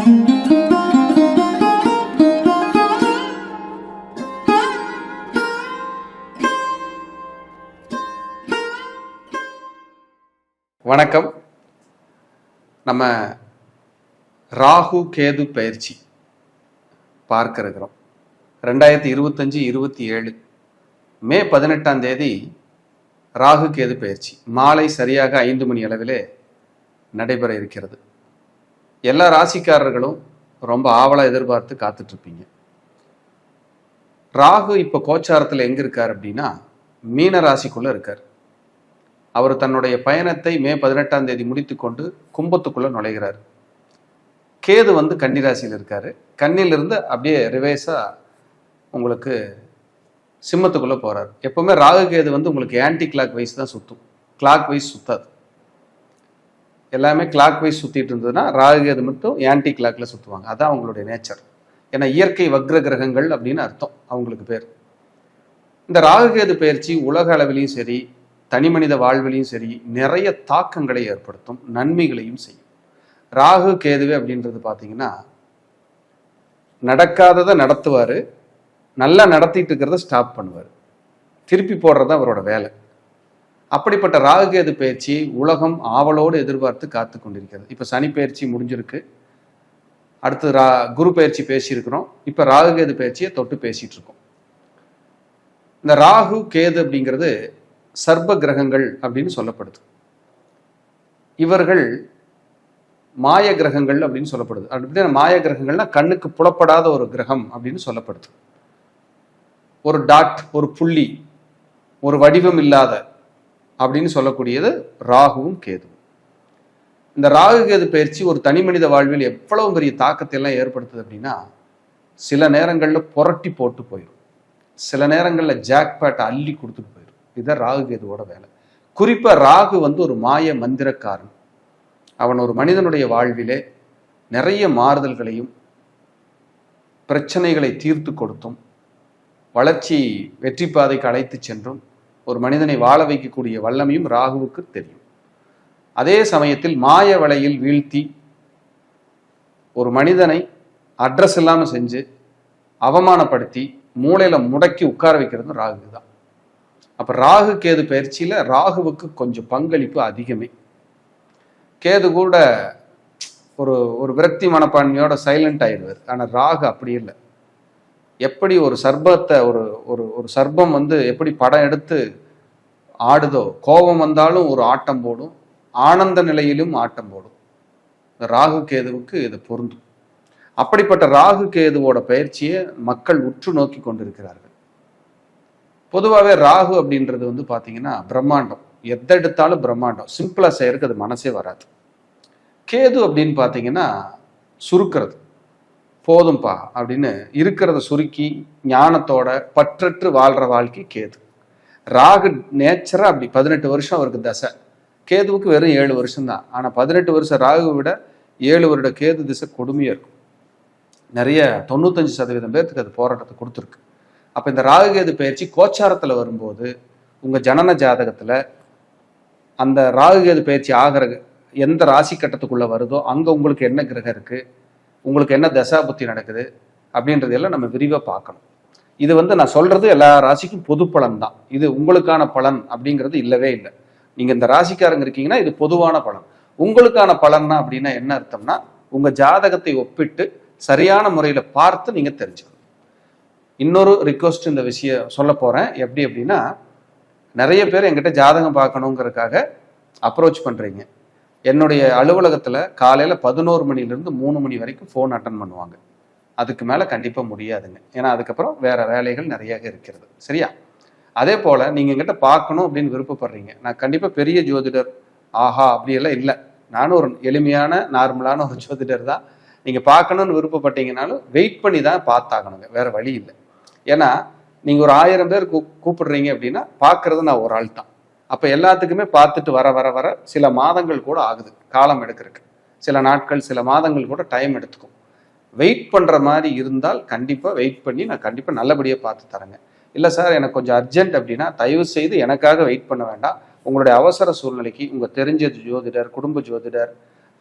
வணக்கம். நம்ம ராகு கேது பயிற்சி பார்க்க இருக்கிறோம். 2025-27 மே 18ஆம் தேதி ராகு கேது பயிற்சி மாலை சரியாக 5 மணி அளவிலே நடைபெற இருக்கிறது. எல்லா ராசிக்காரர்களும் ரொம்ப ஆவலா எதிர்பார்த்து காத்துட்டு இருப்பீங்க. ராகு இப்ப கோச்சாரத்தில் எங்க இருக்கார் அப்படின்னா மீன ராசிக்குள்ள இருக்கார். அவர் தன்னுடைய பயணத்தை மே 18ஆம் தேதி முடித்துக்கொண்டு கும்பத்துக்குள்ள நுழைகிறார். கேது கன்னிராசியில் இருக்காரு. கன்னியிலிருந்து அப்படியே ரிவேஸா உங்களுக்கு சிம்மத்துக்குள்ள போறாரு. எப்பவுமே ராகு கேது உங்களுக்கு ஆன்டி கிளாக் வைஸ் தான் சுத்தும், கிளாக் வைஸ் சுத்தாது. எல்லாமே கிளாக் வைஸ் சுத்திட்டு இருந்ததுன்னா ராகு கேது மட்டும் ஆன்டி கிளாக்ல சுத்துவாங்க. அதான் அவங்களுடைய நேச்சர். ஏன்னா இயற்கை வக்ர கிரகங்கள் அப்படின்னு அர்த்தம் அவங்களுக்கு பேர். இந்த ராகு கேது பயிற்சி உலக அளவிலையும் சரி தனி மனித வாழ்விலையும் சரி நிறைய தாக்கங்களை ஏற்படுத்தும், நன்மைகளையும் செய்யும். ராகு கேதுவே அப்படின்றது பார்த்தீங்கன்னா நடக்காததை நடத்துவார், நல்லா நடத்திட்டு இருக்கிறத ஸ்டாப் பண்ணுவார், திருப்பி போடுறது அவரோட வேலை. அப்படிப்பட்ட ராகு கேது பயிற்சி உலகம் ஆவலோடு எதிர்பார்த்து காத்து கொண்டிருக்கிறது. இப்போ சனி பயிற்சி முடிஞ்சிருக்கு, அடுத்து குரு பயிற்சி பேசியிருக்கிறோம், இப்போ ராகு கேது பயிற்சியை தொட்டு பேசிட்டு இருக்கோம். இந்த ராகு கேது அப்படிங்கிறது சர்ப கிரகங்கள் அப்படின்னு சொல்லப்படுது. இவர்கள் மாய கிரகங்கள் அப்படின்னு சொல்லப்படுது. அப்படின்னா மாய கிரகங்கள்னா கண்ணுக்கு புலப்படாத ஒரு கிரகம் அப்படின்னு சொல்லப்படுது. ஒரு டாட், ஒரு புள்ளி, ஒரு வடிவம் இல்லாத அப்படின்னு சொல்லக்கூடியது ராகுவும் கேதுவும். இந்த ராகு கேது பயிற்சி ஒரு தனி மனித வாழ்வில் எவ்வளவு பெரிய தாக்கத்தை எல்லாம் ஏற்படுத்துது அப்படின்னா சில நேரங்களில் புரட்டி போட்டு போயிடும், சில நேரங்களில் ஜாக்பாட் அள்ளி கொடுத்துட்டு போயிடும். இதுதான் ராகு கேதுவோட வேலை. குறிப்பா ராகு ஒரு மாய மந்திரக்காரன். அவன் ஒரு மனிதனுடைய வாழ்விலே நிறைய மாறுதல்களையும் பிரச்சனைகளை தீர்த்து கொடுத்தும் வளர்ச்சி வெற்றி பாதைக்கு அழைத்து சென்றும் ஒரு மனிதனை வாழ வைக்கக்கூடிய வல்லமையும் ராகுவுக்கு தெரியும். அதே சமயத்தில் மாய வலையில் வீழ்த்தி ஒரு மனிதனை அட்ரஸ் இல்லாமல் செஞ்சு அவமானப்படுத்தி மூளையில முடக்கி உட்கார வைக்கிறது ராகு தான். அப்ப ராகு கேது பயிற்சியில ராகுவுக்கு கொஞ்சம் பங்களிப்பு அதிகமே. கேது கூட ஒரு விரக்தி மனப்பான்மையோட சைலண்ட் ஆயிடுவார். ஆனா ராகு அப்படி இல்லை. எப்படி ஒரு சர்பத்தை ஒரு சர்பம் எப்படி படம் எடுத்து ஆடுதோ, கோபம் வந்தாலும் ஒரு ஆட்டம் போடும், ஆனந்த நிலையிலும் ஆட்டம் போடும். ராகு கேதுவுக்கு இது பொருந்தும். அப்படிப்பட்ட ராகு கேதுவோட பயிற்சியை மக்கள் உற்று நோக்கி கொண்டிருக்கிறார்கள். பொதுவாகவே ராகு அப்படின்றது பார்த்தீங்கன்னா பிரம்மாண்டம், எதெடுத்தாலும் பிரம்மாண்டம், சிம்பிளா செய்யறதுக்கு அது மனசே வராது. கேது அப்படின்னு பார்த்தீங்கன்னா சுருக்கிறது, போதும்பா அப்படின்னு இருக்கிறத சுருக்கி ஞானத்தோட பற்றற்று வாழ்ற வாழ்க்கை கேது. ராகு நேச்சரா அப்படி 18 வருஷம் அவருக்கு தசை, கேதுவுக்கு வெறும் 7 வருஷம் தான். ஆனா 18 வருஷம் ராகுவை விட 7 வருட கேது திசை கொடுமையா இருக்கும். நிறைய 95% பேர்த்துக்கு அது போராட்டத்தை கொடுத்துருக்கு. அப்ப இந்த ராகு கேது பயிற்சி கோச்சாரத்துல வரும்போது உங்க ஜனன ஜாதகத்துல அந்த ராகு கேது பயிற்சி ஆகிற எந்த ராசி கட்டத்துக்குள்ள வருதோ அங்க உங்களுக்கு என்ன கிரகம் இருக்கு, உங்களுக்கு என்ன தசா புத்தி நடக்குது அப்படின்றதெல்லாம் நம்ம விரிவா பார்க்கணும். இது நான் சொல்றது எல்லா ராசிக்கும் பொது பலன் தான். இது உங்களுக்கான பலன் அப்படிங்கிறது இல்லவே இல்லை. நீங்க இந்த ராசிக்காரங்க இருக்கீங்கன்னா இது பொதுவான பலன். உங்களுக்கான பலன்னா அப்படின்னா என்ன அர்த்தம்னா உங்க ஜாதகத்தை ஒப்பிட்டு சரியான முறையில பார்த்து நீங்க தெரிஞ்சுக்கணும். இன்னொரு ரிக்வஸ்ட் இந்த விஷயம் சொல்ல போறேன். எப்படி அப்படின்னா நிறைய பேர் என்கிட்ட ஜாதகம் பார்க்கணுங்கிறதுக்காக அப்ரோச் பண்றீங்க. என்னுடைய அலுவலகத்துல காலையில 11 மணிலிருந்து 3 மணி வரைக்கும் ஃபோன் அட்டன் பண்ணுவாங்க. அதுக்கு மேல கண்டிப்பா முடியாதுங்க. ஏன்னா அதுக்கப்புறம் வேற வேலைகள் நிறைய இருக்கிறது. சரியா? அதே போல நீங்க என்கிட்ட பார்க்கணும் அப்படின்னு விருப்பப்படுறீங்க. நான் கண்டிப்பா பெரிய ஜோதிடர் ஆஹா அப்படியெல்லாம் இல்லை. நானும் ஒரு எளிமையான நார்மலான ஒரு ஜோதிடர் தான். நீங்க பார்க்கணும்னு விருப்பப்பட்டீங்கன்னாலும் வெயிட் பண்ணி தான் பார்த்தாகணுங்க, வேற வழி இல்லை. ஏன்னா நீங்க ஒரு 1000 பேர் கூப்பிடுறீங்க அப்படின்னா பார்க்கறது நான் ஒரு ஆள் தான். அப்ப எல்லாத்துக்குமே பார்த்துட்டு வர வர வர சில மாதங்கள் கூட ஆகுது, காலம் எடுக்கிறதுக்கு. சில நாட்கள் சில மாதங்கள் கூட டைம் எடுத்துக்கும். வெயிட் பண்ற மாதிரி இருந்தால் கண்டிப்பா வெயிட் பண்ணி நான் கண்டிப்பா நல்லபடியா பார்த்து தரேங்க. இல்லை சார் எனக்கு கொஞ்சம் அர்ஜென்ட் அப்படின்னா தயவு செய்து எனக்காக வெயிட் பண்ண வேண்டாம். உங்களுடைய அவசர சூழ்நிலைக்கு உங்க தெரிஞ்ச ஜோதிடர், குடும்ப ஜோதிடர்,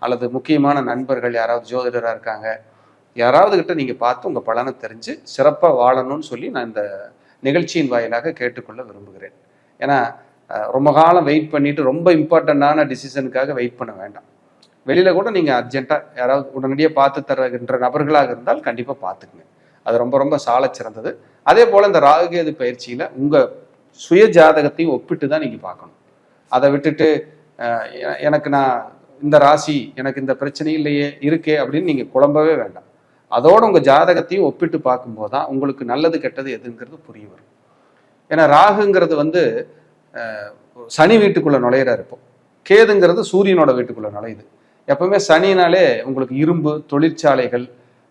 அல்லது முக்கியமான நண்பர்கள் யாராவது ஜோதிடராக இருக்காங்க, யாராவது கிட்ட நீங்கள் பார்த்து உங்கள் பலனை தெரிஞ்சு சிறப்பாக வாழணும்னு சொல்லி நான் இந்த நிகழ்ச்சியின் வாயிலாக கேட்டுக்கொள்ள விரும்புகிறேன். ஏன்னா ரொம்ப காலம் வெயிட் பண்ணிட்டு ரொம்ப இம்பார்ட்டண்ட்டான டிசிஷனுக்காக வெயிட் பண்ண வேண்டாம். வெளியில் கூட நீங்கள் அர்ஜென்ட்டாக யாராவது உடனடியாக பார்த்து தருகின்ற நபர்களாக இருந்தால் கண்டிப்பாக பார்த்துக்குங்க. அது ரொம்ப ரொம்ப சால சிறந்தது. அதே போல் இந்த ராகுகேது பயிற்சியில் உங்கள் சுய ஜாதகத்தையும் ஒப்பிட்டு தான் நீங்கள் பார்க்கணும். அதை விட்டுட்டு எனக்கு நான் இந்த ராசி எனக்கு இந்த பிரச்சனை இல்லையே இருக்கே அப்படின்னு நீங்கள் குழம்பவே வேண்டாம். அதோட உங்கள் ஜாதகத்தையும் ஒப்பிட்டு பார்க்கும்போது தான் உங்களுக்கு நல்லது கெட்டது எதுங்கிறது புரிய வரும். ஏன்னா ராகுங்கிறது வந்து சனி வீட்டுக்குள்ளே நுழையிறாரு. இப்போ கேதுங்கிறது சூரியனோட வீட்டுக்குள்ளே நுழையுது. எப்பவுமே சனினாலே உங்களுக்கு இரும்பு தொழிற்சாலைகள்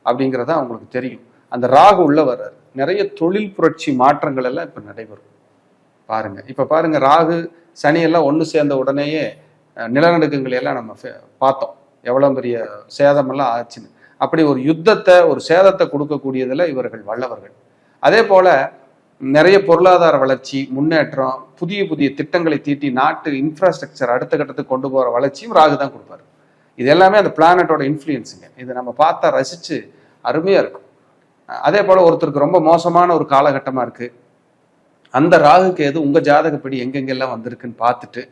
அப்படிங்கிறதா உங்களுக்கு தெரியும். அந்த ராகு உள்ள வர்றாரு, நிறைய தொழில் புரட்சி மாற்றங்கள் எல்லாம் இப்போ நடைபெறும். பாருங்க, இப்போ பாருங்க, ராகு சனி எல்லாம் ஒன்று சேர்ந்த உடனேயே நிலநடுக்கங்களை எல்லாம் நம்ம பார்த்தோம், எவ்வளோ பெரிய சேதமெல்லாம் ஆச்சுன்னு. அப்படி ஒரு யுத்தத்தை ஒரு சேதத்தை கொடுக்கக்கூடியதில் இவர்கள் வல்லவர்கள். அதே போல நிறைய பொருளாதார வளர்ச்சி முன்னேற்றம், புதிய புதிய திட்டங்களை தீட்டி நாட்டு இன்ஃப்ராஸ்ட்ரக்சர் அடுத்த கட்டத்துக்கு கொண்டு போகிற வளர்ச்சியும் ராகு தான் கொடுப்பாரு. இது எல்லாமே அந்த பிளானட்டோட இன்ஃப்ளூயன்ஸுங்க. இது நம்ம பார்த்தா ரசித்து அருமையாக இருக்கும். அதே போல் ஒருத்தருக்கு ரொம்ப மோசமான ஒரு காலகட்டமாக இருக்குது, அந்த ராகுக்கு எது உங்கள் ஜாதகப்படி எங்கெங்கெல்லாம் வந்திருக்குன்னு பார்த்துட்டு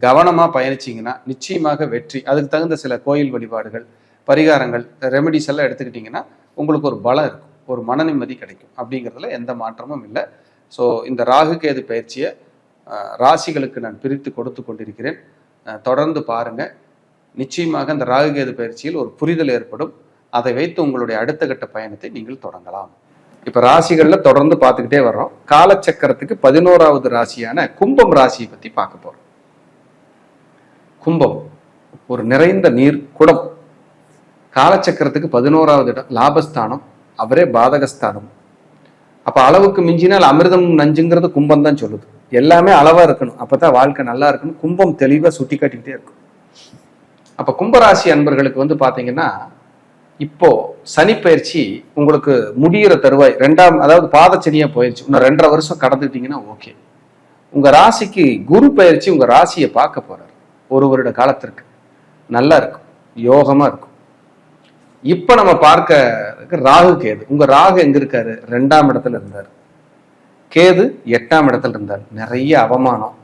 கவனமாக பயணிச்சிங்கன்னா நிச்சயமாக வெற்றி. அதுக்கு தகுந்த சில கோயில் வழிபாடுகள், பரிகாரங்கள், ரெமெடிஸ் எல்லாம் எடுத்துக்கிட்டிங்கன்னா உங்களுக்கு ஒரு பலம் இருக்கும், ஒரு மன நிம்மதி கிடைக்கும். அப்படிங்கிறதுல எந்த மாற்றமும் இல்லை. ஸோ இந்த ராகுகேது பயிற்சியை ராசிகளுக்கு நான் பிரித்து கொடுத்து கொண்டிருக்கிறேன். தொடர்ந்து பாருங்கள். நிச்சயமாக இந்த ராகுகேது பயிற்சியில் ஒரு புரிதல் ஏற்படும். அதை வைத்து உங்களுடைய அடுத்த கட்ட பயணத்தை நீங்கள் தொடங்கலாம். இப்போ ராசிகளில் தொடர்ந்து பார்த்துக்கிட்டே வர்றோம். காலச்சக்கரத்துக்கு 11வது ராசியான கும்பம் ராசியை பற்றி பார்க்க போகிறோம். கும்பம் ஒரு நிறைந்த நீர் குடம். காலச்சக்கரத்துக்கு 11வது இடம் லாபஸ்தானம், அவரே பாதகஸ்தானம். அப்போ அளவுக்கு மிஞ்சினால் அமிர்தம் நஞ்சுங்கிறது கும்பம் தான் சொல்லுது. எல்லாமே அளவாக இருக்கணும், அப்போ தான் வாழ்க்கை நல்லா இருக்கணும். கும்பம் தெளிவாக சுட்டி காட்டிக்கிட்டே இருக்கும். அப்போ கும்பராசி அன்பர்களுக்கு வந்து பார்த்தீங்கன்னா, இப்போ சனி பயிற்சி உங்களுக்கு முடிகிற தருவாய், அதாவது பாதச்சனியா போயிடுச்சு, இன்னும் 2.5 வருஷம் கடந்துட்டீங்கன்னா ஓகே. உங்க ராசிக்கு குரு பயிற்சி உங்க ராசியை பார்க்க போறாரு. 1 வருட காலத்திற்கு நல்லா இருக்கும், யோகமா இருக்கும். இப்ப நம்ம பார்க்க ராகு கேது. உங்க ராகு எங்க இருக்காரு? 2ஆம் இடத்துல இருந்தார். கேது 8ஆம் இடத்துல இருந்தார். நிறைய அவமானம்,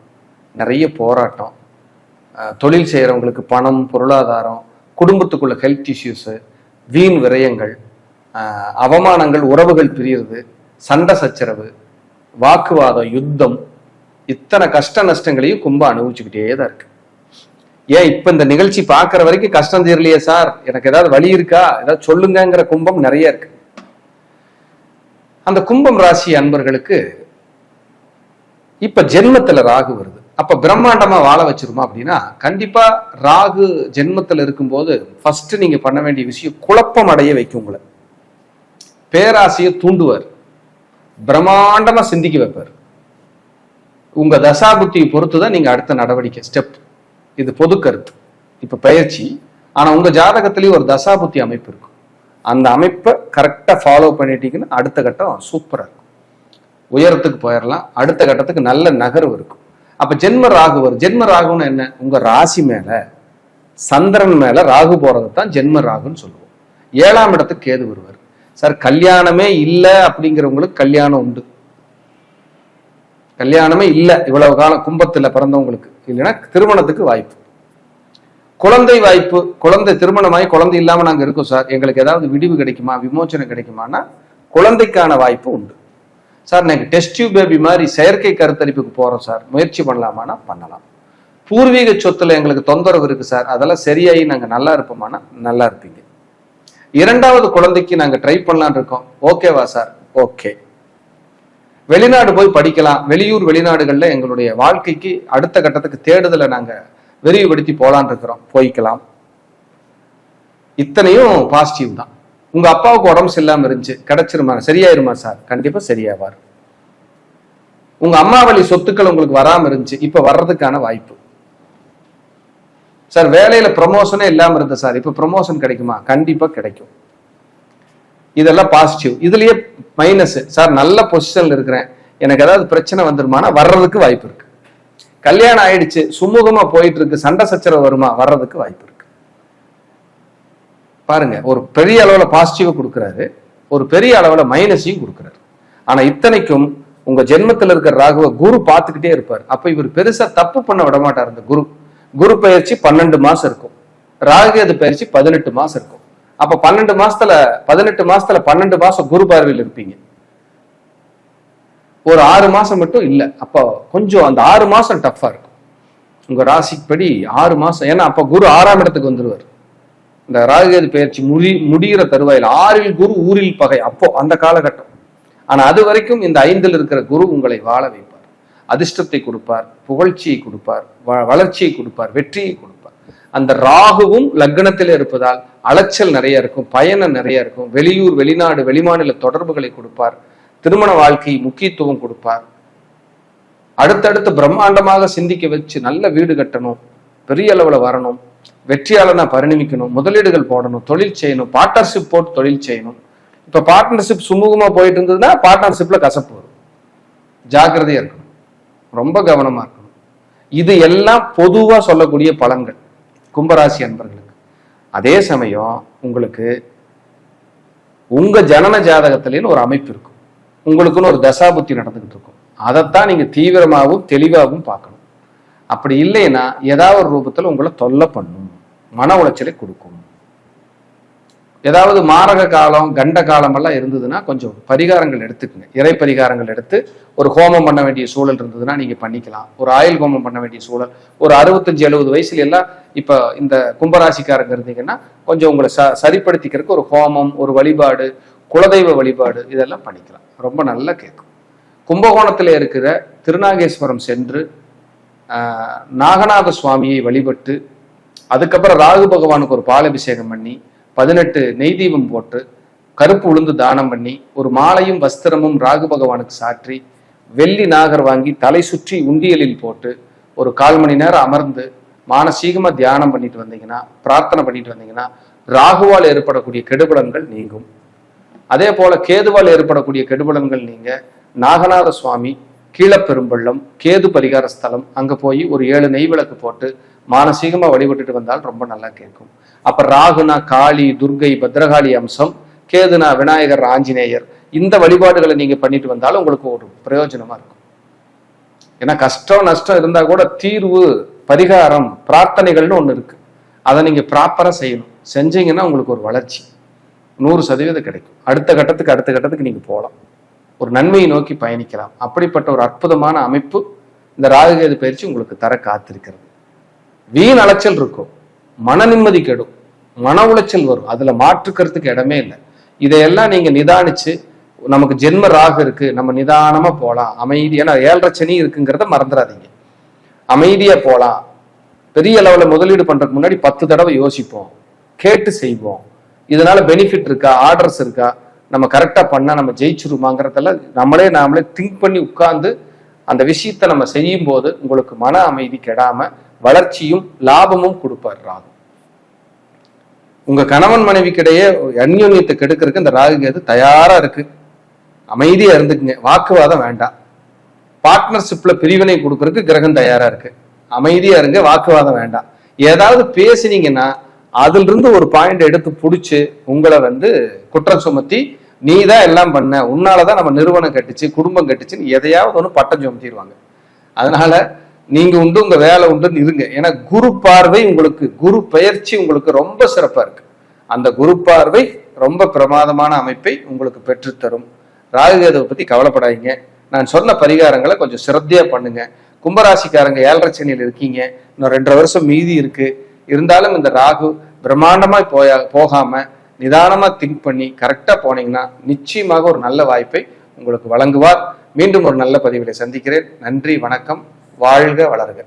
நிறைய போராட்டம், தொழில் செய்யறவங்களுக்கு பணம், பொருளாதாரம், குடும்பத்துக்குள்ள ஹெல்த் இஷ்யூஸ், வீண் விரயங்கள், அவமானங்கள், உறவுகள் பிரியுறது, சண்டை சச்சரவு, வாக்குவாதம், யுத்தம், இத்தனை கஷ்ட நஷ்டங்களையும் கும்பம் அனுபவிச்சுக்கிட்டே தான் இருக்கு. ஏன் இப்ப இந்த நிகழ்ச்சி பார்க்குற வரைக்கும் கஷ்டம் தீரலையே சார், எனக்கு ஏதாவது வழி இருக்கா, ஏதாவது சொல்லுங்கிற கும்பம் நிறைய இருக்கு. அந்த கும்பம் ராசி அன்பர்களுக்கு இப்ப ஜென்மத்துல ராகு வருது. அப்ப பிரம்மாண்டமா வாழ வச்சிருமா அப்படின்னா, கண்டிப்பா ராகு ஜென்மத்துல இருக்கும்போது ஃபர்ஸ்ட் நீங்க பண்ண வேண்டிய விஷயம் குழப்பம் அடைய வைக்கும். உங்களை பேராசையை தூண்டுவார், பிரம்மாண்டமா சிந்திக்க வைப்பார். உங்க தசாபுத்தியை பொறுத்துதான் நீங்க அடுத்த நடவடிக்கை ஸ்டெப். இது பொது கருத்து, இப்ப பயிற்சி. ஆனா உங்க ஜாதகத்திலேயே ஒரு தசாபுத்தி அமைப்பு இருக்கும். அந்த அமைப்பை கரெக்டா ஃபாலோ பண்ணிட்டீங்கன்னா அடுத்த கட்டம் சூப்பரா இருக்கும், உயரத்துக்கு போயிடலாம். அடுத்த கட்டத்துக்கு நல்ல நகர்வு இருக்கும். அப்ப ஜென்ம ராகு வரும். ஜென்ம ராகுன்னு என்ன? உங்க ராசி மேல சந்திரன் மேல ராகு போறது தான் ஜென்ம ராகுன்னு சொல்லுவோம். 7ஆம் இடத்துக்கு கேது வருவார். சார் கல்யாணமே இல்லை அப்படிங்கிறவங்களுக்கு கல்யாணம் உண்டு. கல்யாணமே இல்லை இவ்வளவு காலம் கும்பத்துல பிறந்தவங்களுக்கு, இல்லைன்னா திருமணத்துக்கு வாய்ப்பு, குழந்தை வாய்ப்பு. குழந்தை திருமணமாகி குழந்தை இல்லாம நாங்க இருக்கோம் சார், எங்களுக்கு ஏதாவது விடிவு கிடைக்குமா, விமோச்சனம் கிடைக்குமானா குழந்தைக்கான வாய்ப்பு உண்டு. சார் எனக்கு டெஸ்ட் டியூப் பேபி மாதிரி செயற்கை கருத்தரிப்புக்கு போறோம் சார், முயற்சி பண்ணலாமானா பண்ணலாம். பூர்வீக சொத்துல எங்களுக்கு தொந்தரவு இருக்கு சார், அதெல்லாம் சரியாகி நாங்க நல்லா இருப்போமானா நல்லா இருப்பீங்க. 2வது குழந்தைக்கு நாங்க ட்ரை பண்ணலான் இருக்கோம், ஓகேவா சார்? ஓகே. வெளிநாடு போய் படிக்கலாம், வெளியூர் வெளிநாடுகள்ல எங்களுடைய வாழ்க்கைக்கு அடுத்த கட்டத்துக்கு தேடுதலை நாங்க விரிவுபடுத்தி போலான் இருக்கிறோம், போய்க்கலாம். இத்தனையும் பாசிட்டிவ் தான். உங்க அப்பாவுக்கு உடம்பு சரியில்லாம இருந்துச்சு, கிடைச்சிருமா, சரியாயிருமா சார்? கண்டிப்பா சரியாவார். உங்க அம்மா வழி சொத்துக்கள் உங்களுக்கு வராம இருந்துச்சு, இப்ப வர்றதுக்கான வாய்ப்பு. சார் வேலையில ப்ரமோஷனே இல்லாம இருந்த சார், இப்ப ப்ரமோஷன் கிடைக்குமா? கண்டிப்பா கிடைக்கும். இதெல்லாம் பாசிட்டிவ். இதுலயே மைனஸ், சார் நல்ல பொசிஷன்ல இருக்கிறேன், எனக்கு ஏதாவது பிரச்சனை வந்துருமானா வர்றதுக்கு வாய்ப்பு இருக்கு. கல்யாணம் ஆயிடுச்சு, சுமூகமா போயிட்டு இருக்கு, சண்டை சச்சரவு வருமா? வர்றதுக்கு வாய்ப்பு இருக்கு. பாருங்க, ஒரு பெரிய அளவுல பாசிட்டிவா கொடுக்குறாரு, ஒரு பெரிய அளவுல மைனஸையும் கொடுக்குறாரு. ஆனா இத்தனைக்கும் உங்க ஜென்மத்தில் இருக்கிற ராகுவை குரு பார்த்துக்கிட்டே இருப்பார். அப்ப இவர் பெருசா தப்பு பண்ண விட மாட்டார். இந்த குரு பயிற்சி 12 மாசம் இருக்கும், ராகுகேது பயிற்சி 18 மாசம் இருக்கும். அப்ப 18 மாசத்துல 12 மாசம் குரு பார்வையில் இருப்பீங்க. ஒரு 6 மாசம் மட்டும் இல்ல. அப்ப கொஞ்சம் அந்த 6 மாசம் டஃபா இருக்கும் உங்க ராசிப்படி. 6 மாசம், ஏன்னா அப்ப குரு 6ஆம் இடத்துக்கு வந்துருவார். இந்த ராகுகேது பயிற்சி முடிகிற தருவாயில் 6ல் குரு ஊரில் பகை, அப்போ அந்த காலகட்டம். ஆனா அது வரைக்கும் இந்த 5ல் இருக்கிற குரு உங்களை வாழ வைப்பார், அதிர்ஷ்டத்தை கொடுப்பார், புகழ்ச்சியை கொடுப்பார், வளர்ச்சியை கொடுப்பார், வெற்றியை கொடுப்பார். அந்த ராகுவும் லக்னத்தில் இருப்பதால் அலைச்சல் நிறைய இருக்கும், பயணம் நிறைய இருக்கும், வெளியூர் வெளிநாடு வெளிமாநில தொடர்புகளை கொடுப்பார், திருமண வாழ்க்கை முக்கியத்துவம் கொடுப்பார். அடுத்தடுத்து பிரம்மாண்டமாக சிந்திக்க வச்சு நல்ல வீடு கட்டணும், பெரிய அளவுல வரணும், வெற்றியாளனா பரிணமிக்கணும், முதலீடுகள் போடணும், தொழில் செய்யணும், பார்ட்னர்ஷிப் போட்டு தொழில் செய்யணும். இப்ப பார்ட்னர்ஷிப் சுமூகமா போயிட்டு இருந்ததுன்னா பார்ட்னர்ஷிப்ல கசப்பு வரும். ஜாக்கிரதையா இருக்கணும், ரொம்ப கவனமா இருக்கணும். இது எல்லாம் பொதுவா சொல்லக்கூடிய பலன்கள் கும்பராசி அன்பர்களுக்கு. அதே சமயம் உங்களுக்கு உங்க ஜனன ஜாதகத்திலேன்னு ஒரு அமைப்பு இருக்கும், உங்களுக்குன்னு ஒரு தசாபுத்தி நடந்துகிட்டு இருக்கும். அதைத்தான் நீங்க தீவிரமாகவும் தெளிவாகவும் பார்க்கணும். அப்படி இல்லைன்னா ஏதாவது ஒரு ரூபத்துல உங்களை தொல்லை பண்ணும், மன உளைச்சலை கொடுக்கும். ஏதாவது மாரக காலம் கண்ட காலம் எல்லாம் இருந்ததுன்னா கொஞ்சம் பரிகாரங்கள் எடுத்துக்கங்க, இறை பரிகாரங்கள் எடுத்து ஒரு ஹோமம் பண்ண வேண்டிய சூழல் இருந்ததுன்னா நீங்க பண்ணிக்கலாம். ஒரு ஆயுள் ஹோமம் பண்ண வேண்டிய சூழல், ஒரு 65-70 வயசுல எல்லாம் இப்ப இந்த கும்பராசிக்காரங்க இருந்தீங்கன்னா கொஞ்சம் உங்களை சரிப்படுத்திக்கிறதுக்கு ஒரு ஹோமம், ஒரு வழிபாடு, குலதெய்வ வழிபாடு இதெல்லாம் பண்ணிக்கலாம், ரொம்ப நல்லா கேட்கும். கும்பகோணத்துல இருக்கிற திருநாகேஸ்வரம் சென்று நாகநாத சுவாமியை வழிபட்டு அதுக்கப்புறம் ராகு பகவானுக்கு ஒரு பாலபிஷேகம் பண்ணி 18 நெய் தீபம் போட்டு கருப்பு உளுந்து தானம் பண்ணி ஒரு மாலையும் வஸ்திரமும் ராகு பகவானுக்கு சாற்றி வெள்ளி நாகர் வாங்கி தலை சுற்றி உண்டியலில் போட்டு ஒரு 1/4 மணி நேரம் அமர்ந்து மானசீகமா தியானம் பண்ணிட்டு வந்தீங்கன்னா, பிரார்த்தனை பண்ணிட்டு வந்தீங்கன்னா ராகுவால் ஏற்படக்கூடிய கெடுபலன்கள் நீங்கும். அதே போல கேதுவால் ஏற்படக்கூடிய கெடுபலன்கள் நீங்க நாகநாத சுவாமி கீழப்பெரும்பள்ளம் கேது பரிகார ஸ்தலம் அங்க போய் ஒரு 7 நெய் விளக்கு போட்டு மானசீகமா வழிபட்டுட்டு வந்தால் ரொம்ப நல்லா கேட்கும். அப்ப ராகுனா காளி, துர்கை, பத்ரகாளி அம்சம், கேதுனா விநாயகர், ஆஞ்சநேயர், இந்த வழிபாடுகளை நீங்க பண்ணிட்டு வந்தாலும் உங்களுக்கு ஒரு பிரயோஜனமா இருக்கும். ஏன்னா கஷ்டம் நஷ்டம் இருந்தா கூட தீர்வு, பரிகாரம், பிரார்த்தனைகள்னு ஒண்ணு இருக்கு. அதை நீங்க ப்ராப்பரா செய்யணும். செஞ்சீங்கன்னா உங்களுக்கு ஒரு வளர்ச்சி 100% கிடைக்கும். அடுத்த கட்டத்துக்கு நீங்க போகலாம், ஒரு நன்மையை நோக்கி பயணிக்கலாம். அப்படிப்பட்ட ஒரு அற்புதமான அமைப்பு இந்த ராகுகேது பயிற்சி உங்களுக்கு தர காத்திருக்கிறது. வீண் அலைச்சல் இருக்கும், மன நிம்மதி கெடும், மன உளைச்சல் வரும், அதுல மாற்றுக்கிறதுக்கு இடமே இல்லை. இதையெல்லாம் நீங்க நிதானிச்சு, நமக்கு ஜென்ம ராகு இருக்கு, நம்ம நிதானமா போலாம், அமைதி, ஏன்னா 7.5 சனி இருக்குங்கிறத மறந்துடாதீங்க. அமைதியா போலாம், பெரிய அளவுல முதலீடு பண்றதுக்கு முன்னாடி 10 தடவை யோசிப்போம், கேட்டு செய்வோம். இதனால பெனிஃபிட் இருக்கா, ஆர்டர்ஸ் இருக்கா, நம்ம கரெக்டா பண்ணா நம்ம ஜெயிச்சிருமாங்கிறதெல்லாம் நாமளே திங்க் பண்ணி உட்கார்ந்து அந்த விஷயத்த நம்ம செய்யும் போது உங்களுக்கு மன அமைதி கெடாம வளர்ச்சியும் லாபமும் கொடுப்பார் ராகு. உங்க கணவன் மனைவிக்கிடையே அந்யோன்யத்தை கெடுக்கிறதுக்கு இந்த ராகுகேது தயாரா இருக்கு. அமைதியா இருந்துக்குங்க, வாக்குவாதம் வேண்டாம். பார்ட்னர்ஷிப்ல பிரிவினை கொடுக்கறதுக்கு கிரகம் தயாரா இருக்கு, அமைதியா இருங்க, வாக்குவாதம் வேண்டாம். ஏதாவது பேசினீங்கன்னா அதுல இருந்து ஒரு பாயிண்ட் எடுத்து புடிச்சு உங்களை குற்றம் சுமத்தி நீ தான் எல்லாம் பண்ண, உன்னாலதான் நம்ம நிறுவனம் கட்டுச்சு, குடும்பம் கட்டுச்சுன்னு எதையாவது ஒண்ணு பட்டம் சுமத்திடுவாங்க. அதனால நீங்க உண்டு, உங்க வேலை உண்டுன்னு இருங்க. ஏன்னா குரு பார்வை உங்களுக்கு, குரு பெயர்ச்சி உங்களுக்கு ரொம்ப சிறப்பா இருக்கு. அந்த குரு பார்வை ரொம்ப பிரமாதமான அமைப்பை உங்களுக்கு பெற்றுத்தரும். ராகுகேதுவை பத்தி கவலைப்படாதீங்க. நான் சொன்ன பரிகாரங்களை கொஞ்சம் சிரத்தையா பண்ணுங்க. கும்பராசிக்காரங்க 7.5 சனியில் இருக்கீங்க, இன்னும் 2.5 வருஷம் மீதி இருக்கு. இருந்தாலும் இந்த ராகு பிரம்மாண்டமா போகாம நிதானமா திங்க் பண்ணி கரெக்டா போனீங்கன்னா நிச்சயமாக ஒரு நல்ல வாய்ப்பை உங்களுக்கு வழங்குவார். மீண்டும் ஒரு நல்ல பதிவிலை சந்திக்கிறேன். நன்றி, வணக்கம், வாழ்க வளர்க.